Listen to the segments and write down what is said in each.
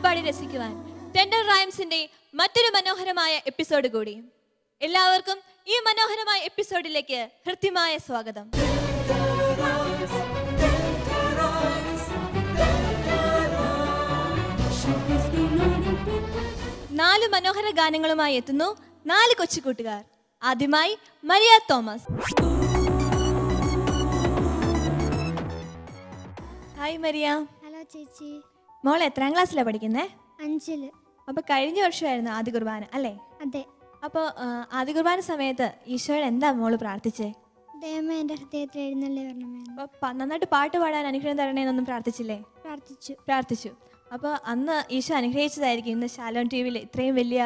പാടി രസിക്കുവാൻ ടെൻഡർ റൈംസിന്റെ മറ്റൊരു മനോഹരമായ എപ്പിസോഡ് കൂടി. എല്ലാവർക്കും ഈ മനോഹരമായ എപ്പിസോഡിലേക്ക് ഹൃദ്യമായ സ്വാഗതം. 4 മനോഹര ഗാനങ്ങളുമായി എത്തുന്നു 4 കൊച്ചുകൂട്ടുകാർ. ആദ്യമായി Maria Thomas. Hi Maria. Hello ചേച്ചി. മോൾ എത്രാം ക്ലാസ്സിലാണ് പഠിക്കുന്നത്? 5-ല്. അപ്പൊ കഴിഞ്ഞ വർഷമായിരുന്നു ആദ്യ കുർബാന അല്ലേ? അതെ. അപ്പോൾ ആദ്യ കുർബാന സമയത്ത് ഈശോയോട് എന്താ മോള് പ്രാർത്ഥിച്ചേ? ദൈവമേ എൻ്റെ ഹൃദയത്തിൽ എഴുന്നള്ളി വരണമേ. അപ്പോൾ നന്നായിട്ട് പാട്ട് പാടാൻ അനുഗ്രഹം തരണേന്നൊന്നും പ്രാർത്ഥിച്ചില്ലേ? പ്രാർത്ഥിച്ചു. അപ്പോൾ അന്ന് ഈശോ അനുഗ്രഹിച്ചതായിരിക്കും ഇന്ന് ശാലോം ടി വിയിൽ ഇത്രയും വലിയ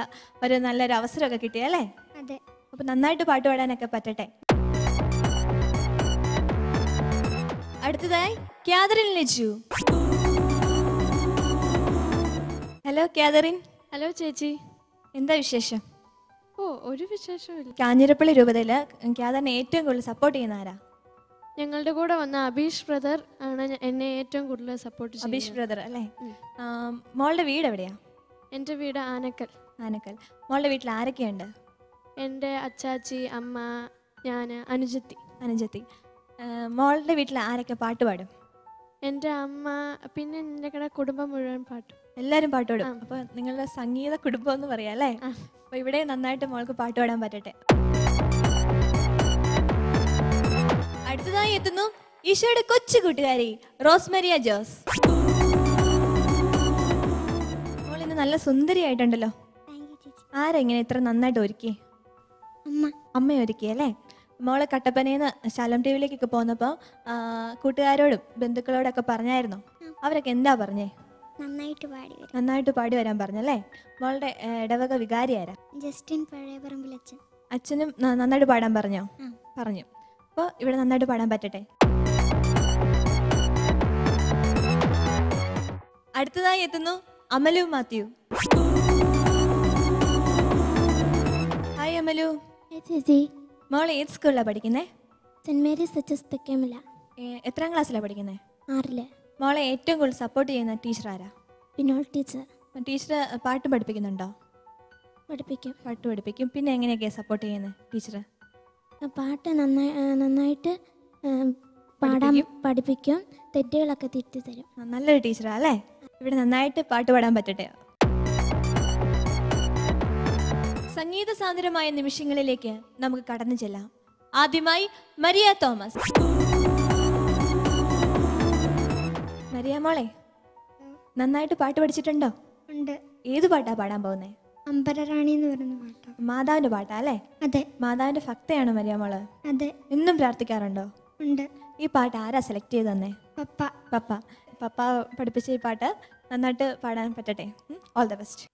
ഒരു നല്ലൊരു അവസരമൊക്കെ കിട്ടിയല്ലേ? അതെ. അപ്പോൾ നന്നായിട്ട് പാട്ട് പാടാനൊക്കെ പറ്റട്ടെ. അടുത്തതായി Catherine Liju. Hello Catherine. Hello ചേച്ചി. എന്താ വിശേഷം? ഒരു വിശേഷമില്ല. കാഞ്ഞിരപ്പള്ളി രൂപതയിൽ കാതറിനെ ഏറ്റവും കൂടുതൽ സപ്പോർട്ട് ചെയ്യുന്ന ആരാ? ഞങ്ങളുടെ കൂടെ വന്ന അബീഷ് ബ്രദർ ആണ് എന്നെ ഏറ്റവും കൂടുതൽ സപ്പോർട്ട് ചെയ്യുന്നത്. അബീഷ് ബ്രദർ അല്ലേ? മോളുടെ വീട് എവിടെയാ? എൻ്റെ വീട് ആനക്കൽ. മോളുടെ വീട്ടിൽ ആരൊക്കെയുണ്ട്? എൻ്റെ അച്ചാച്ചി, അമ്മ, ഞാൻ, അനുജത്തി. മോളുടെ വീട്ടിൽ ആരൊക്കെ പാട്ട് പാടും? എൻ്റെ അമ്മ, പിന്നെ എൻ്റെ കുടുംബം മുഴുവൻ പാട്ടും. എല്ലാവരും പാട്ട് പാടും. അപ്പോൾ നിങ്ങളുടെ സംഗീത കുടുംബം എന്ന് പറയാം അല്ലേ? അപ്പോൾ ഇവിടെ നന്നായിട്ട് മോൾക്ക് പാട്ട് പാടാൻ പറ്റട്ടെ. അടുത്തതായി എത്തുന്നു ഈശോയുടെ കൊച്ചു കൂട്ടുകാരി റോസ്മരിയ ജോസ്. മോൾ ഇന്ന് നല്ല സുന്ദരിയായിട്ടുണ്ടല്ലോ. ആരാ ഇങ്ങനെ ഇത്ര നന്നായിട്ട് ഒരുക്കി? അമ്മ ഒരുക്കി അല്ലേ? മോള് കട്ടപ്പനയിൽ ശാലോം ടി വിയിലേക്കൊക്കെ പോന്നപ്പോൾ കൂട്ടുകാരോടും ബന്ധുക്കളോടൊക്കെ പറഞ്ഞായിരുന്നോ? അവരൊക്കെ എന്താ പറഞ്ഞേ? നന്നായിട്ട് പാടി വരാൻ പറഞ്ഞല്ലേ? മോളുടെ ഇടവക വികാരി ആരാ? ജസ്റ്റിൻ പഴയപറമ്പിലച്ഛൻ. അച്ഛനും നന്നായിട്ട് പാടാൻ പറഞ്ഞു. അപ്പോൾ ഇവിടെ നന്നായിട്ട് പാടാൻ പറ്റട്ടെ. അടുത്തതായി എത്തുന്നു അമലു മാത്യു. ഹായ് അമലു. ചേച്ചി. മോൾ ഏത് സ്കൂളിലാണ് പഠിക്കുന്നത്? Saint Mary's HS Thekkemala. എത്രാം ക്ലാസ്സിലാണ് പഠിക്കുന്നത്? 6-ല്. മോളെ ഏറ്റവും കൂടുതൽ സപ്പോർട്ട് ചെയ്യുന്ന ടീച്ചർ ആരാ? പിന്നോൾ ടീച്ചർ. ടീച്ചർ പാട്ട് പഠിപ്പിക്കുന്നുണ്ടോ? പാട്ട് പഠിപ്പിക്കും. പിന്നെ എങ്ങനെയൊക്കെയാണ് സപ്പോർട്ട് ചെയ്യുന്നത് ടീച്ചർ? പാട്ട് നന്നായിട്ട് പാടാൻ പഠിപ്പിക്കും. തെറ്റുകളൊക്കെ തിരുത്തി തരും. നല്ലൊരു ടീച്ചറാ അല്ലേ? ഇവിടെ നന്നായിട്ട് പാട്ട് പാടാൻ പറ്റട്ടെ. സംഗീത സാന്ദ്രമായ നിമിഷങ്ങളിലേക്ക് നമുക്ക് കടന്നു ചെല്ലാം. ആദ്യമായി മരിയ തോമസ്. മരിയ മോളെ, നന്നായിട്ട് പാട്ട് പഠിച്ചിട്ടുണ്ടോ? ഉണ്ട്. ഏത് പാട്ടാ പാടാൻ പോകുന്നേ? അമ്പലറാണി എന്ന് പറയുന്ന പാട്ടാ. മാതാവിന്റെ പാട്ടാ അല്ലേ? അതെ. മാതാവിന്റെ ഭക്തയാണോ മരിയ മോള്? അതെ. എന്നും പ്രാർത്ഥിക്കാറുണ്ടോ? ഉണ്ട്. ഈ പാട്ട് ആരാ സെലക്ട് ചെയ്ത് തന്നെ? പപ്പ പഠിപ്പിച്ച ഈ പാട്ട് നന്നായിട്ട് പാടാൻ പറ്റട്ടെ. All the best.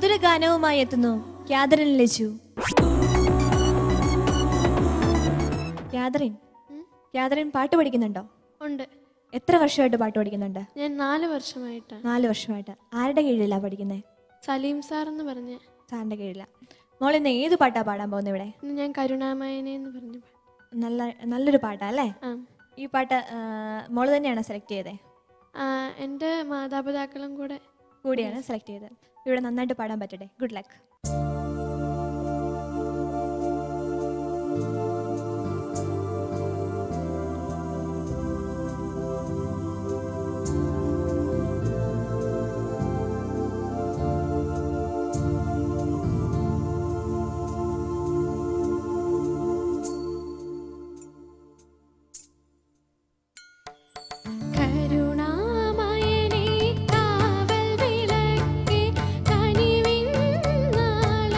മധുര ഗാനവുമായി എത്തുന്നു ക്യാതറിൻ ലച്ചു. ക്യാതറിൻ പാട്ട് പഠിക്കുന്നുണ്ടോ? ഉണ്ട്. എത്ര വർഷമായിട്ട് പാട്ട് പഠിക്കുന്നുണ്ട്? ഞാൻ 4 വർഷമായിട്ടാണ്. 4 വർഷമായിട്ട്. ആരുടെ കീഴിലാണ് പഠിക്കുന്നത്? സലീം സാർ എന്ന് പറഞ്ഞ സാറിൻ്റെ കീഴിലാണ്. മോൾ ഇന്ന് ഏത് പാട്ടാണ് പാടാൻ പോകുന്നത് ഇവിടെ? ഇന്ന് ഞാൻ കരുണാമയനെ എന്ന് പറഞ്ഞു. നല്ലൊരു പാട്ടാ അല്ലേ? ഈ പാട്ട് മോള് തന്നെയാണ് സെലക്ട് ചെയ്തത്? എൻ്റെ മാതാപിതാക്കളും കൂടിയാണ് സെലക്ട് ചെയ്തത്. ഇവിടെ നന്നായിട്ട് പാടാൻ പറ്റട്ടെ. Good luck. കരുണാമയനേ കാവൽ വിളക്കേ കനിവിൻ നാൾ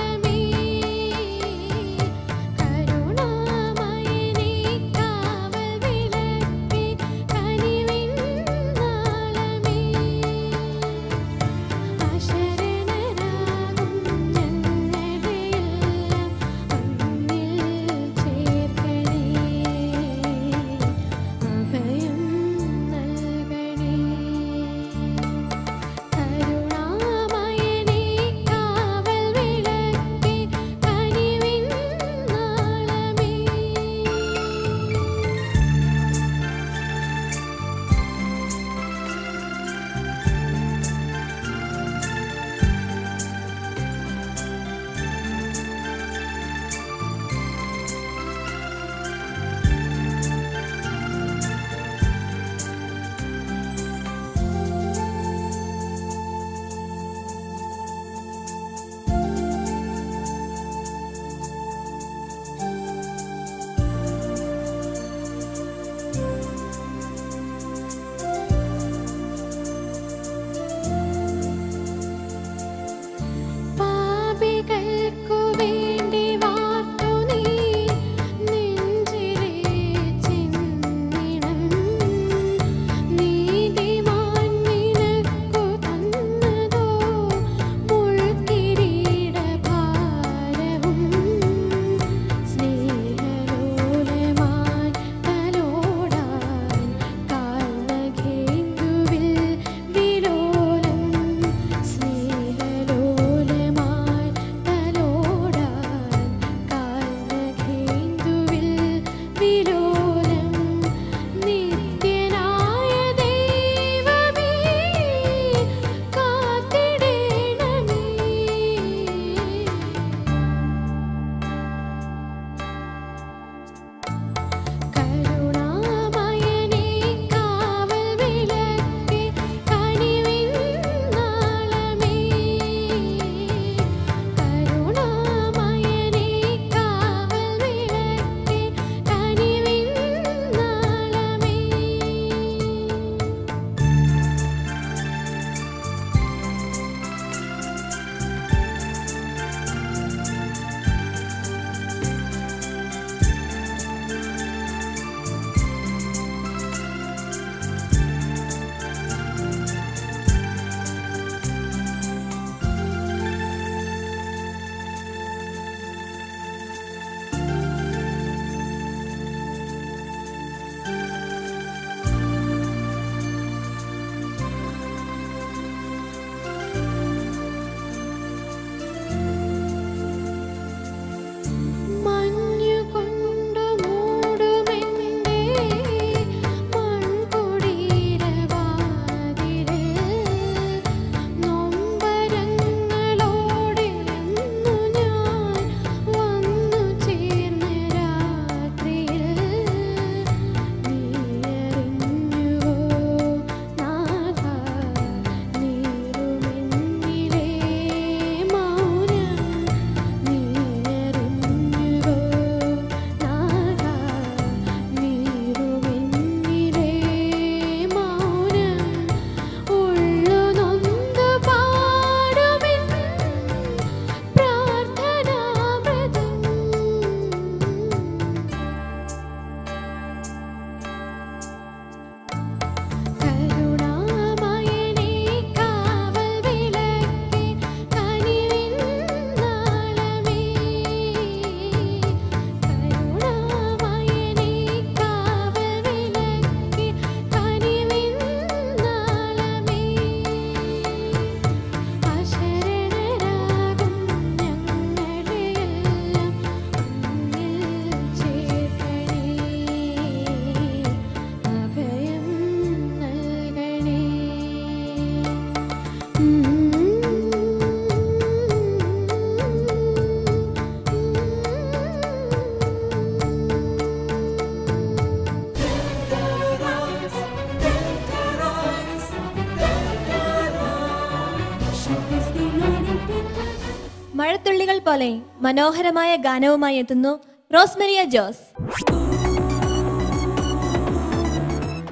മഴത്തുള്ളികൾ പോലെ മനോഹരമായ ഗാനവുമായി എത്തുന്നു റോസ്മരിയ ജോസ്.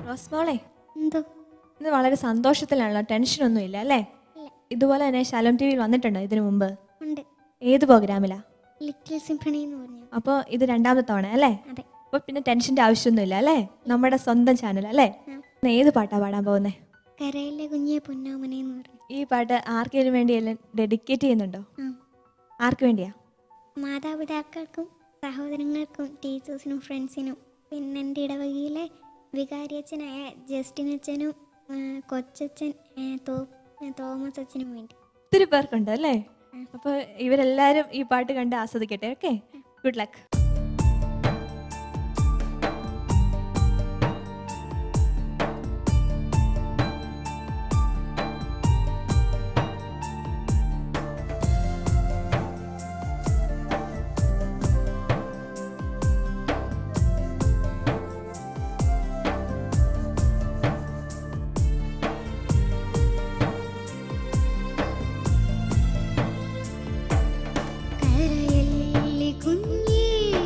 റോസ്മോളെ, എന്തോ ഇന്ന് വളരെ സന്തോഷത്തിലാണല്ലോ, ടെൻഷനൊന്നും ഇല്ല അല്ലേ? ഇതുപോലെ തന്നെ ശാലം ടി വിയിൽ വന്നിട്ടുണ്ടോ ഇതിനു മുമ്പ്? ഉണ്ട്. ഏത് പ്രോഗ്രാമിലാ? ലിറ്റിൽ സിംഫണി എന്ന് പറഞ്ഞു. അപ്പോൾ ഇത് രണ്ടാമത്തെ തവണ അല്ലേ? അതെ. അപ്പോൾ പിന്നെ ടെൻഷൻ്റെ ആവശ്യമൊന്നുമില്ല അല്ലേ? നമ്മുടെ സ്വന്തം ചാനൽ അല്ലേ? ഏത് പാട്ടാ പാടാൻ പോകുന്നേ? കരയിലെ കുഞ്ഞിയെ പൊന്നോമനെ എന്ന് പറഞ്ഞു. ഈ പാട്ട് ആർക്കെങ്കിലും വേണ്ടി എല്ലാം ഡെഡിക്കേറ്റ് ചെയ്യുന്നുണ്ടോ? ആർക്ക് വേണ്ടിയാ? മാതാപിതാക്കൾക്കും സഹോദരങ്ങൾക്കും ടീച്ചേഴ്സിനും ഫ്രണ്ട്സിനും പിന്നെ എൻ്റെ ഇടവകയിലെ വികാരിയച്ഛനായ ജസ്റ്റിൻ അച്ഛനും കൊച്ചച്ഛൻ തോമസ് അച്ഛനും വേണ്ടി. ഒത്തിരി പേർക്കുണ്ട് അല്ലേ? അപ്പോൾ ഇവരെല്ലാവരും ഈ പാട്ട് കണ്ട് ആസ്വദിക്കട്ടെ. Okay, good luck. കുഞ്ഞേ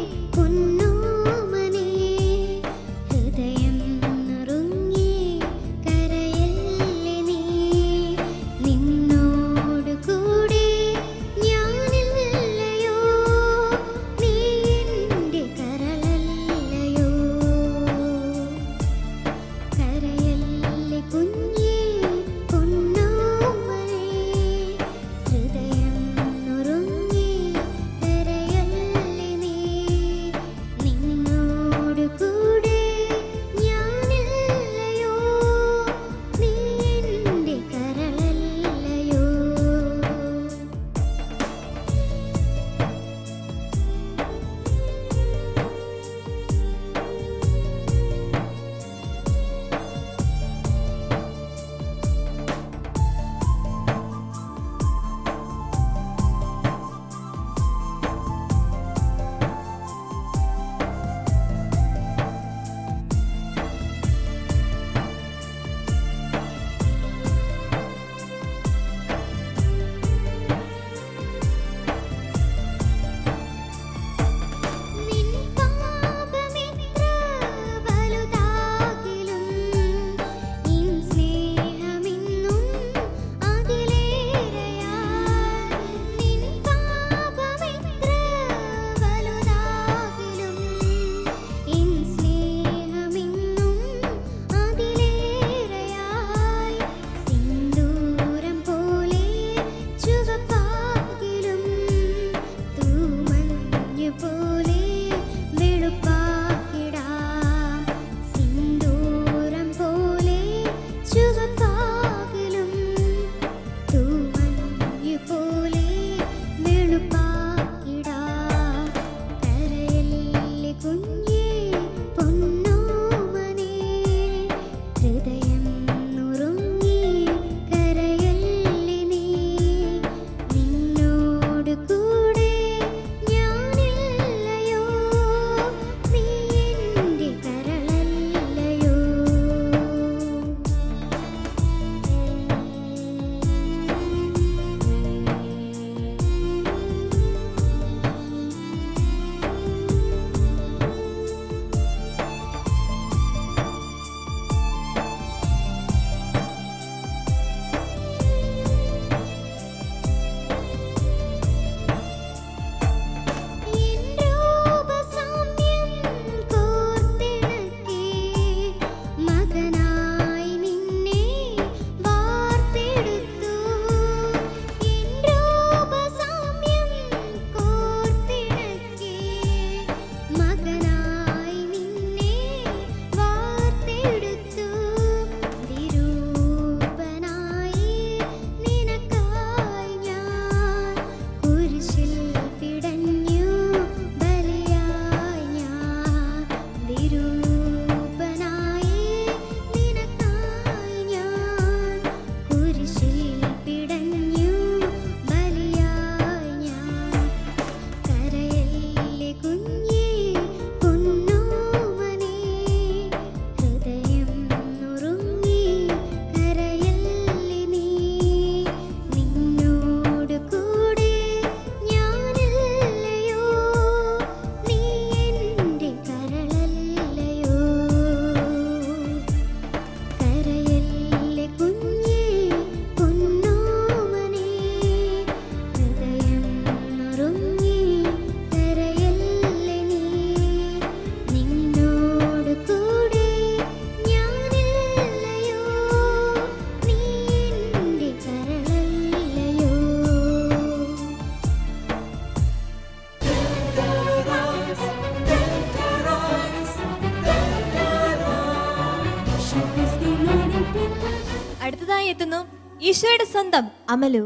പാട്ടുമായി എത്തുന്നു ഈശോയുടെ സ്വന്തം അമലു.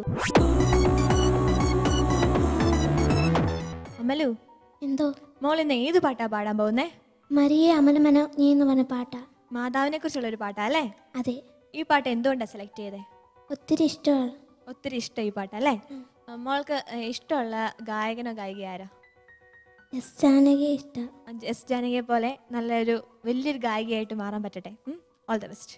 അമലു, എന്തോ മോൾ ഇന്ന് ഏത് പാട്ടാ പാടാൻ പോകുന്നേ? മരിയെ അമലമന നീ എന്ന് പറഞ്ഞ പാട്ടാ. മാതാവിനെ കുറിച്ചുള്ള ഒരു പാട്ടാ അല്ലേ? അതെ. ഈ പാട്ട് എന്തുകൊണ്ടാണ് സെലക്ട് ചെയ്തേ? ഒത്തിരി ഇഷ്ടമാണ്. ഒത്തിരി ഇഷ്ടം ഈ പാട്ടല്ലേ? മോൾക്ക് ഇഷ്ടമുള്ള ഗായകനോ ഗായിക ആരാ? എസ് ജാനകിയെ ഇഷ്ടം. എസ് ജാനകിയെ പോലെ നല്ലൊരു വലിയൊരു ഗായികയായിട്ട് മാറാൻ പറ്റട്ടെ. All the best.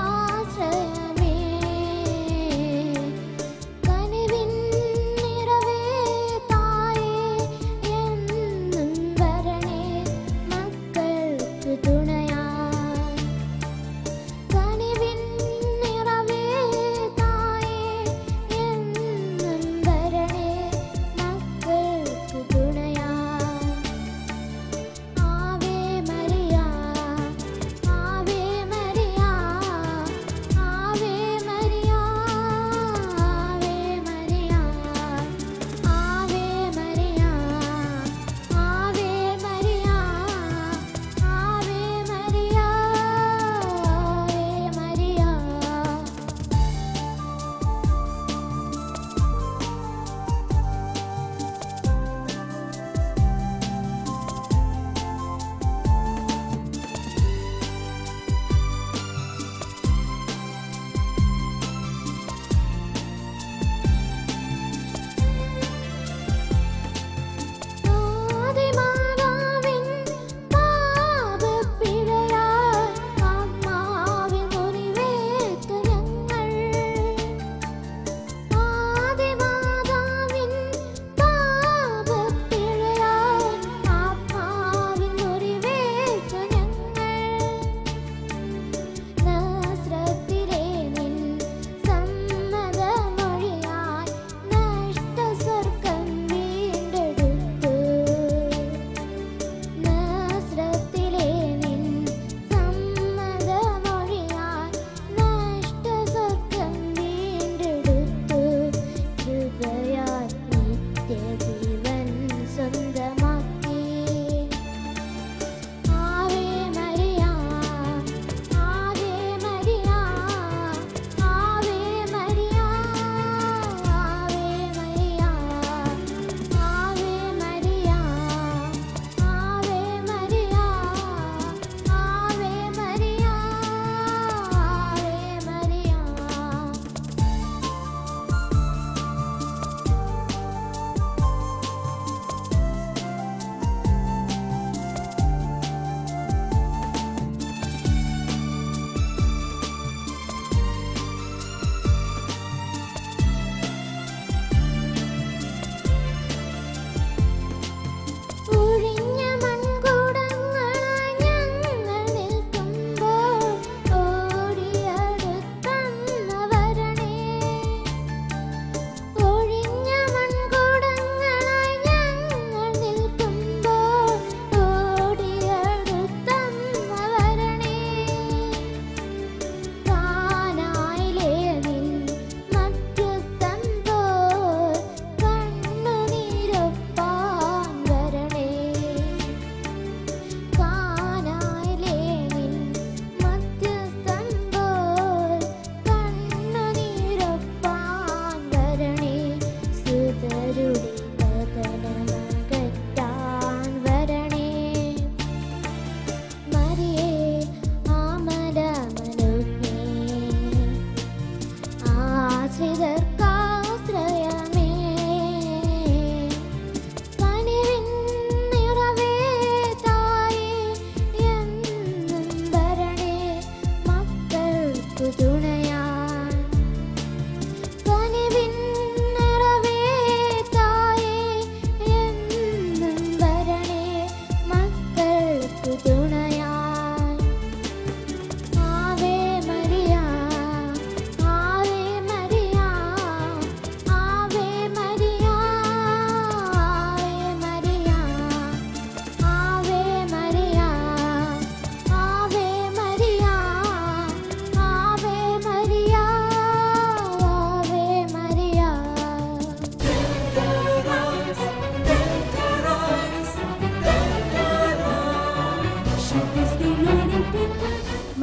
ആശ്രിതർക്കാശ്രയമേ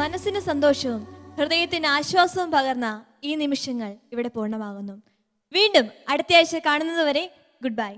മനസ്സിന് സന്തോഷവും ഹൃദയത്തിന് ആശ്വാസവും പകർന്ന ഈ നിമിഷങ്ങൾ ഇവിടെ പൂർണ്ണമാകുന്നു. വീണ്ടും അടുത്ത ആഴ്ച കാണുന്നതുവരെ ഗുഡ് ബൈ.